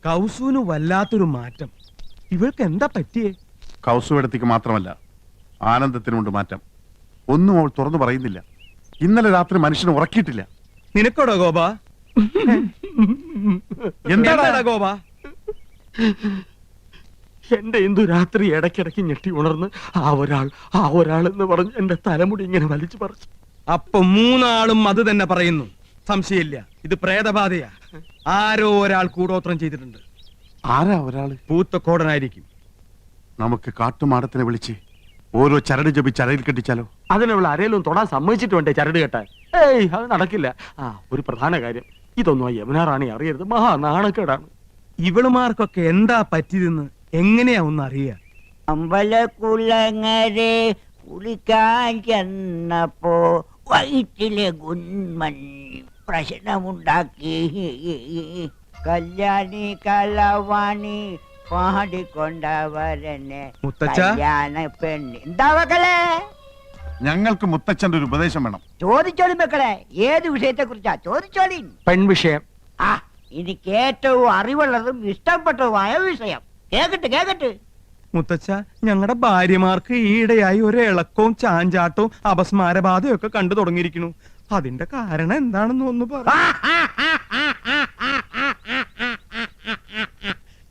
കൗസുവിന് വല്ലാത്തൊരു മാറ്റം. ഇവൾക്ക് എന്താ പറ്റിയേ? കൗസുവെടുത്തേക്ക് മാത്രമല്ല, ആനന്ദത്തിനുണ്ട് മാറ്റം. ഒന്നും അവൾ തുറന്നു പറയുന്നില്ല. ഇന്നലെ രാത്രി മനുഷ്യനെ ഉറക്കിയിട്ടില്ല. നിനക്കോടോ ഗോപ? എന്താടാ ഗോപ? എന്റെ എന്തു രാത്രി ഇടയ്ക്കിടയ്ക്ക് ഞെട്ടി ഉണർന്ന് ആ ഒരാൾ എന്ന് പറഞ്ഞ് എന്റെ തലമുടി ഇങ്ങനെ വലിച്ചു പറിച്ചു. അപ്പൊ മൂന്നാളും അത് തന്നെ പറയുന്നു. സംശയമില്ല, ഇത് പ്രേതബാധയാ. ആരോ ഒരാൾ കൂടോത്രം ചെയ്തിട്ടുണ്ട്. ആരാ ഒരാള്? പൂത്തക്കോടനായിരിക്കും. നമുക്ക് കാട്ടുമാടത്തിനെ വിളിച്ച് ഓരോ ചരട് ജപിച്ച് അരയിൽ കെട്ടിച്ചാലോ? അതിനുള്ള ആരെയും തൊടാൻ സമ്മതിച്ചിട്ട് വേണ്ടേ ചരട് കെട്ടാൻ? ഏയ്, അത് നടക്കില്ല. ഒരു പ്രധാന കാര്യം, ഇതൊന്നും ആ യമുന റാണി അറിയരുത്. മഹാ നാണക്കേടാണ്. ഇവളുമാർക്കൊക്കെ എന്താ പറ്റിയതെന്ന് എങ്ങനെയാ ഒന്ന് അറിയാ? അമ്പലക്കുളങ്ങരെ കുളിക്കാൻ ചെന്നപ്പോ വയറ്റിലെ ഗുന്മൻ പ്രശ്നമുണ്ടാക്കി. കല്യാണി കലവാണി പാടിക്കൊണ്ടവരനെ കല്യാണ പെണ്ണ്. എന്താ മക്കളെ? ഞങ്ങൾക്ക് മുത്തച്ഛന്റെ ഒരു ഉപദേശം വേണം. ചോദിച്ചോളി മക്കളെ, ഏത് വിഷയത്തെ കുറിച്ചാ ചോദിച്ചോളി. പെൺവിഷയം. എനിക്ക് ഏറ്റവും അറിവുള്ളതും ഇഷ്ടപ്പെട്ടതുമായ വിഷയം. കേക്കട്ടെ. മുത്തച്ഛ, ഞങ്ങളുടെ ഭാര്യമാർക്ക് ഈയിടെയായി ഒരു ഇളക്കവും ചാഞ്ചാട്ടവും അപസ്മാരബാധയും ഒക്കെ കണ്ടു തുടങ്ങിയിരിക്കുന്നു. അതിന്റെ കാരണം എന്താണെന്ന് ഒന്ന് പറ.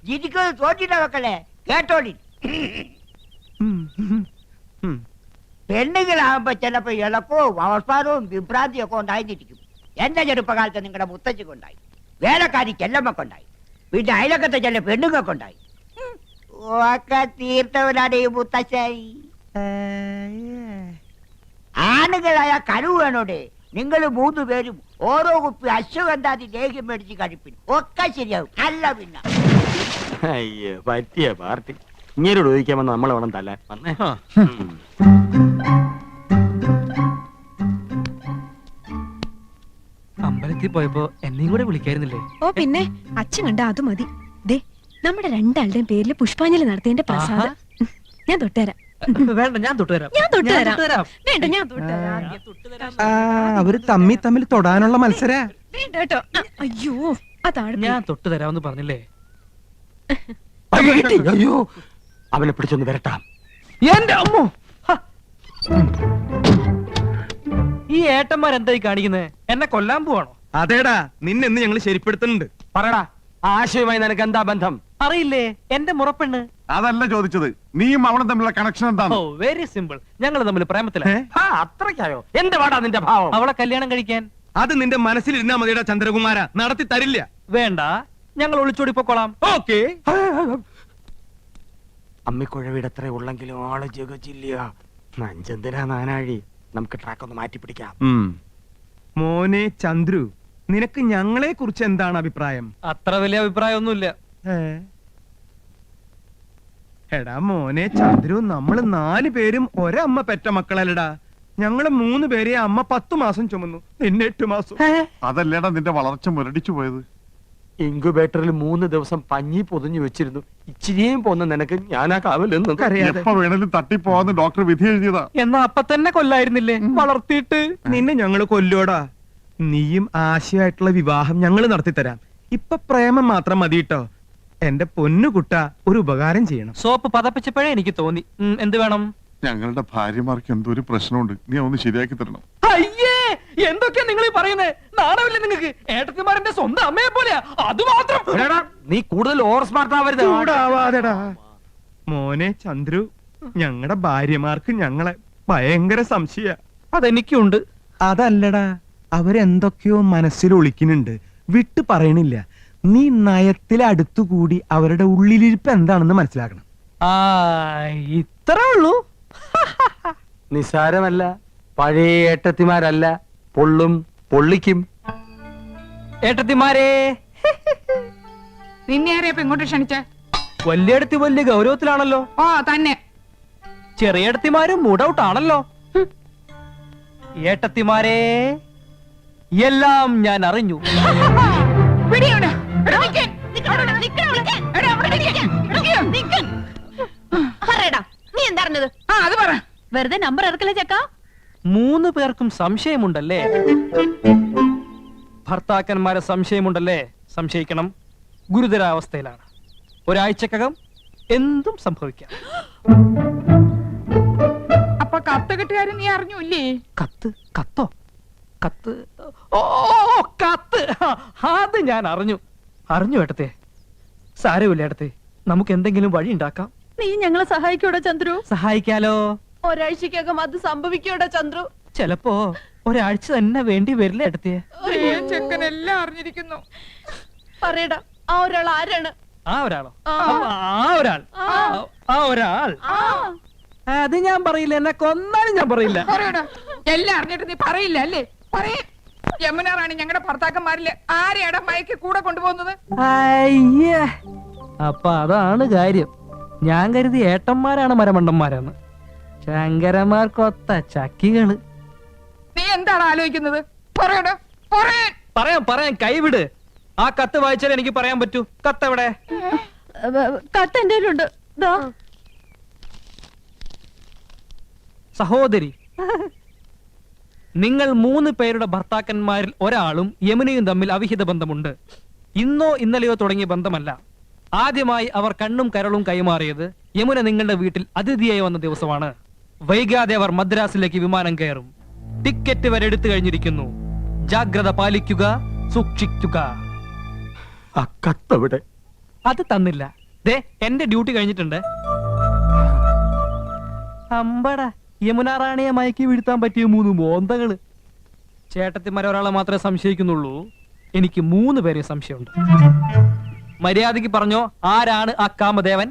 ജിരിക്കുന്നത് തോറ്റിട്ട മക്കളെ, കേട്ടോളി. പെണ്ണുങ്ങളാകുമ്പോ ചിലപ്പോ ഇളക്കവും അവസ്മാരവും വിഭ്രാന്തിയും ഒക്കെ ഉണ്ടായിരിക്കും. എന്റെ ചെറുപ്പകാലത്ത് നിങ്ങളുടെ മുത്തച്ഛക്കുണ്ടായി, വേലക്കാരി ചെല്ലമ്മക്കുണ്ടായി, പിന്നെ അയലക്കത്തെ ചില പെണ്ണുങ്ങൾക്കുണ്ടായി. ഒക്കെ തീർത്തവനാണ് ഈ മുത്തശ്ശായി. ആണുങ്ങളായ കഴിവ് വേണോടെ. നിങ്ങൾ 3 പേരും ഓരോ കുപ്പി അശ്വഗന്ധാതി ലേഹ്യം മേടിച്ച് കഴിപ്പിൻ, ഒക്കെ ശരിയാവും. അല്ല പിന്നെ അയ്യോ, പറ്റിയ പാർട്ടി. ഇങ്ങനോട് ചോദിക്കാമെന്ന് നമ്മളെ വേണം തല്ലാൻ. വന്നേ. അമ്പലത്തിൽ പോയപ്പോ എന്നെയും കൂടെ വിളിക്കായിരുന്നില്ലേ? ഓ പിന്നെ, അച്ഛൻ കണ്ട അത് മതി. ദേ, നമ്മുടെ രണ്ടാളുടെയും പേരിൽ പുഷ്പാഞ്ജലി നടത്തിയതിന്റെ പ്രസാദം ഞാൻ തൊട്ടുതരാം. വേണ്ട, ഞാൻ തൊട്ടുതരാം. വേണ്ട, ഞാൻ തൊട്ടുതരാം. അവര് തമ്മിൽ തൊടാനുള്ള മത്സര. വേണ്ട കേട്ടോ. അയ്യോ, അതാണ് ഞാൻ തൊട്ടുതരാമെന്ന് പറഞ്ഞില്ലേ? അയ്യോ, അവനെ പിടിച്ചൊന്ന് വരട്ടാം. എന്റെ അമ്മോ, ഈ ഏട്ടന്മാരെന്തായി കാണിക്കുന്നേ? എന്നെ കൊല്ലാൻ പോവാണോ? അതേടാ, നിന്നെന്ന് ഞങ്ങൾ ശരിപ്പെടുത്തുന്നുണ്ട്. പറയടാ, ആശയവുമായി നിനക്ക് എന്താ ബന്ധം? അറിയില്ലേ, എന്റെ മുറപ്പെണ്ണ്. അതല്ല ചോദിച്ചത്, നീയും അവളും തമ്മിലുള്ള കണക്ഷൻ എന്താണ്? ഓ, വെരി സിമ്പിൾ. ഞങ്ങൾ തമ്മിൽ പ്രേമത്തിലാണ്. അത്രയ്ക്കായോ? എന്ത് വാടാ നിന്റെ ഭാവം? അവളെ കല്യാണം കഴിക്കാൻ. അത് നിന്റെ മനസ്സിലിരുന്നാ മതിയുടെ ചന്ദ്രകുമാര, നടത്തി തരില്ല. വേണ്ട, ഞങ്ങൾ ഒളിച്ചോടി പൊക്കോളാം. ഓക്കേ. അമ്മിക്കുഴവിടെ എത്ര ഉള്ളെങ്കിലും ആള് ജഗച്ചില്ല. നഞ്ചന്തിനാ നാനാഴി. നമുക്ക് ട്രാക്ക് ഒന്ന് മാറ്റി പിടിക്കാം. മോനെ ചന്ദ്രു, നിനക്ക് ഞങ്ങളെ കുറിച്ച് എന്താണ് അഭിപ്രായം? അത്ര വലിയ അഭിപ്രായമൊന്നുമില്ല. എടാ മോനെ ചന്ദ്രു, നമ്മള് 4 പേരും ഒരമ്മ പെറ്റ മക്കളല്ലടാ. ഞങ്ങള് 3 പേരെ അമ്മ 10 മാസം ചുമന്നു, നിന്നെ 8 മാസം. അതല്ലേടാ നിന്റെ വളർച്ച മുരടിച്ചു പോയത്. ഇൻക്യുബേറ്ററിൽ 3 ദിവസം പഞ്ഞി പൊതിഞ്ഞു വെച്ചിരുന്നു. ഇച്ചിരിയും പോന്ന നിനക്ക് ഞാനാ കാവലെന്ന്. എപ്പോ വേണേലും തട്ടിപ്പോവാന്ന് ഡോക്ടർ വിധി എഴുതിയതാ. എന്നാ അപ്പൊ തന്നെ കൊല്ലായിരുന്നില്ലേ? വളർത്തിയിട്ട് നിന്നെ ഞങ്ങള് കൊല്ലോടാ. നീയും ആശയമായിട്ടുള്ള വിവാഹം ഞങ്ങൾ നടത്തിത്തരാം. ഇപ്പൊ പ്രേമം മാത്രം മതി കേട്ടോ. എന്റെ പൊന്നുകുട്ട, ഒരു ഉപകാരം ചെയ്യണം. സോപ്പ് പതപ്പിച്ചപ്പോഴേ എനിക്ക് തോന്നി. എന്ത് വേണം? ഞങ്ങളുടെ ഭാര്യമാർക്ക് എന്തോ ഒരു പ്രശ്നമുണ്ട്, നീ ഒന്ന് ശരിയാക്കി തരണം. അയ്യേ, എന്തൊക്കെയാ നിങ്ങൾ പറയുന്നേ? നാണമില്ലേ നിങ്ങൾക്ക്? ഏട്ടത്തിമാരന്റെ സ്വന്തം അമ്മയെ പോലെയാ. അത് മാത്രം. നീ കൂടുതൽ ഓവർ സ്മാർട്ട് ആവരുത്. ചൂടാവാതെടാ. മോനെ ചന്ദ്രു, ഞങ്ങളുടെ ഭാര്യമാർക്ക് ഞങ്ങളെ ഭയങ്കര സംശയ. അതെനിക്കുണ്ട്. അതല്ലടാ, അവരെന്തൊക്കെയോ മനസ്സിൽ ഒളിക്കുന്നുണ്ട്, വിട്ടു പറയണില്ല. നീ നയത്തിലടുത്തുകൂടി അവരുടെ ഉള്ളിലിരിപ്പ് എന്താണെന്ന് മനസ്സിലാക്കണം. ഇത്രേ ഉള്ളൂ. നിസാരമല്ല. പഴയ ഏട്ടത്തിമാരല്ല, പൊള്ളും പൊള്ളിക്കും. ഏട്ടത്തിമാരെ, നിന്നെ ആരെയപ്പ ഇങ്ങോട്ട് ക്ഷണിച്ച? വലിയടത്തി വലിയ ഗൗരവത്തിലാണല്ലോ. ഓ തന്നെ. ചെറിയടത്തിമാരും മൂഡൌട്ടാണല്ലോ. ഏട്ടത്തിമാരെ, എല്ലാം ഞാൻ അറിഞ്ഞു. നീ എന്താ വെറുതെ നമ്പർ ഇറക്കല്ലേ ചക്ക? 3 പേർക്കും സംശയമുണ്ടല്ലേ? ഭർത്താക്കന്മാരെ സംശയമുണ്ടല്ലേ? സംശയിക്കണം. ഗുരുതരാവസ്ഥയിലാണ്. ഒരാഴ്ചക്കകം എന്തും സംഭവിക്കാം. അപ്പൊ കത്ത് കിട്ടുകാരൻ നീ അറിഞ്ഞൂല്ലേ? കത്തോ? കത്ത്? ഓ കത്ത്! അത് ഞാൻ അറിഞ്ഞു ഏട്ടത്തെ. സാരമില്ല ഏട്ടത്തെ, നമുക്ക് എന്തെങ്കിലും വഴി ഉണ്ടാക്കാം. നീ ഞങ്ങളെ സഹായിക്കൂടാ ചന്ദ്രു? സഹായിക്കാലോ. ഒരാഴ്ചക്കകം അത് സംഭവിക്കൂടാ ചന്ദ്രു? ചിലപ്പോ ഒരാഴ്ച തന്നെ വേണ്ടി വരില്ല ഏട്ടത്തെ. ചെക്കൻ എല്ലാം അറിഞ്ഞിരിക്കുന്നു. പറയടാ, ആ ഒരാൾ ആരാണ്? ആ ഒരാളോ? ആ. ആ ഒരാൾ അത് ഞാൻ പറയില്ല. എന്നെ കൊന്നാലും ഞാൻ പറയില്ല. പറയടാ, എല്ലാം അറിഞ്ഞിട്ട് നീ പറയില്ല അല്ലേ? പറയേ. യമുന റാണി ഞങ്ങളുടെ ഭർത്താക്കന്മാരില് ആരെയാടാ മയക്ക് കൂടെ കൊണ്ടുപോകുന്നത്? അയ്യേ, അപ്പൊ അതാണ് കാര്യം. ഞാൻ കരുതി ഏട്ടന്മാരാണ് മരമണ്ടന്മാരെന്ന്. ശങ്കരന്മാർക്കൊത്ത ചക്കികള്. നീ എന്താണ് ആലോചിക്കുന്നത്? പറയടാ, പറയാം. കൈവിട്. ആ കത്ത് വായിച്ചാൽ എനിക്ക് പറയാൻ പറ്റൂ. കത്ത് എവിടെ? കത്ത് എന്റെ കയ്യിലുണ്ട്. സഹോദരി, നിങ്ങൾ 3 പേരുടെ ഭർത്താക്കന്മാരിൽ ഒരാളും യമുനയും തമ്മിൽ അവിഹിത ബന്ധമുണ്ട്. ഇന്നോ ഇന്നലെയോ തുടങ്ങിയ ബന്ധമല്ല. ആദ്യമായി അവർ കണ്ണും കരളും കൈമാറിയത് യമുന നിങ്ങളുടെ വീട്ടിൽ അതിഥിയായി വന്ന ദിവസമാണ്. വൈകാതെ അവർ മദ്രാസിലേക്ക് വിമാനം കയറും. ടിക്കറ്റ് വരെ എടുത്തു കഴിഞ്ഞിരിക്കുന്നു. ജാഗ്രത പാലിക്കുക, സൂക്ഷിക്കുക. ആ കത്തവിടെ? അത് തന്നില്ല. ദേ, എന്റെ ഡ്യൂട്ടി കഴിഞ്ഞിട്ടുണ്ട്. അമ്പട, യമുന റാണിയെ മയക്കി വീഴ്ത്താൻ പറ്റിയ 3 മോന്തകള്. ചേട്ടത്തിമാരെ ഒരാളെ മാത്രമേ സംശയിക്കുന്നുള്ളൂ. എനിക്ക് 3 പേരെ സംശയമുണ്ട്. മര്യാദയ്ക്ക് പറഞ്ഞോ, ആരാണ് ആ കാമദേവൻ?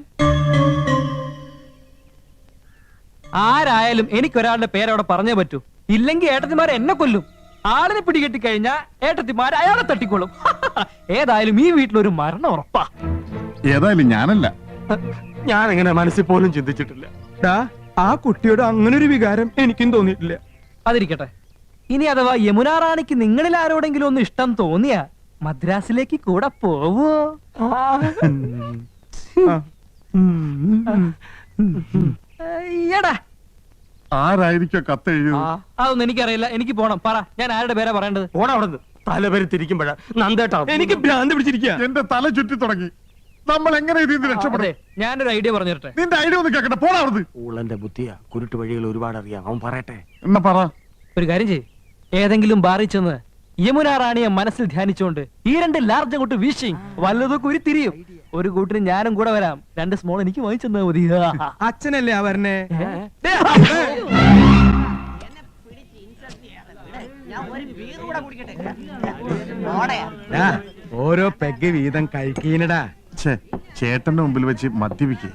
ആരായാലും എനിക്കൊരാളുടെ പേരവിടെ പറഞ്ഞേ പറ്റൂ. ഇല്ലെങ്കിൽ ഏട്ടത്തിമാരെ എന്നെ കൊല്ലും. ആളിനെ പിടികെട്ടി കഴിഞ്ഞാ ഏട്ടത്തിമാർ അയാളെ തട്ടിക്കൊള്ളും. ഏതായാലും ഈ വീട്ടിലൊരു മരണം ഉറപ്പാ. ഏതായാലും ഞാനല്ല. ഞാൻ എങ്ങനെ മനസ്സിൽ പോലും ചിന്തിച്ചിട്ടില്ല. ഡാ, ആ കുട്ടിയോട് അങ്ങനെ ഒരു വികാരം എനിക്കും തോന്നിയിട്ടില്ല. അതിരിക്കട്ടെ. ഇനി അഥവാ യമുന റാണിക്ക് നിങ്ങളിൽ ആരോടെങ്കിലും ഒന്ന് ഇഷ്ടം തോന്നിയാ മദ്രാസിലേക്ക് കൂടെ പോവോ? എടാ, ആരായിരിക്കും കത്ത് എഴുതിയത്? അതൊന്നും എനിക്കറിയില്ല. എനിക്ക് പോണം. പറ, ഞാൻ ആരുടെ പേരാ പറയേണ്ടത്? ഓടാ അവിടെ തലപെരുത്തിരിക്കുമ്പോഴാ നന്ദേട്ടാ. എനിക്ക് ഭ്രാന്ത് പിടിച്ചിരിക്കുക. എന്റെ തല ചുറ്റി തുടങ്ങി. നമ്മൾ എങ്ങനെ ഇതിൽ നിന്ന് രക്ഷപ്പെടും? അതെ, ഞാനൊരു ഐഡിയ പറഞ്ഞു തരട്ടെ. നിന്റെ ഐഡിയ ഒന്ന് കേക്കട്ടെ. പോടാ അവിടുന്ന്. ഊളന്റെ ബുദ്ധിയാ. കുരുട്ട് വഴികൾ ഒരുപാട് അറിയാം. അവൻ പറയട്ടെ. എന്നാ പറ. ഒരു കാര്യം ചെയ്യ്, ഏതെങ്കിലും ബാറിൽ ചെന്ന് യമുന റാണിയെ മനസ്സിൽ ധ്യാനിച്ചുകൊണ്ട് ഈ 2 ലാർജ് അങ്ങോട്ട് വീശി വല്ലതൊക്കെ ഉരുത്തിരിയും. ഒരു കൂട്ടിന് ഞാനും കൂടെ വരാം. 2 സ്മോൾ എനിക്ക് വാങ്ങിച്ചെന്നാ മതി. അച്ഛനല്ലേ ആ വരണേ? ഡാ, ഓരോ പെഗ് വീതം കഴിക്കീനടാ. ഛേ, ചേട്ടന്റെ മുമ്പിൽ വെച്ച് മദ്യപിക്കേ.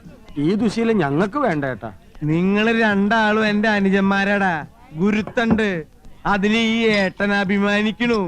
ഈ ദുശീലം ഞങ്ങൾക്ക് വേണ്ട ഏട്ടാ. നിങ്ങള് 2 ആളും എന്റെ അനുജന്മാരാടാ. ഗുരുത്തണ്ട്. അതിന് ഈ ഏട്ടൻ അഭിമാനിക്കണു.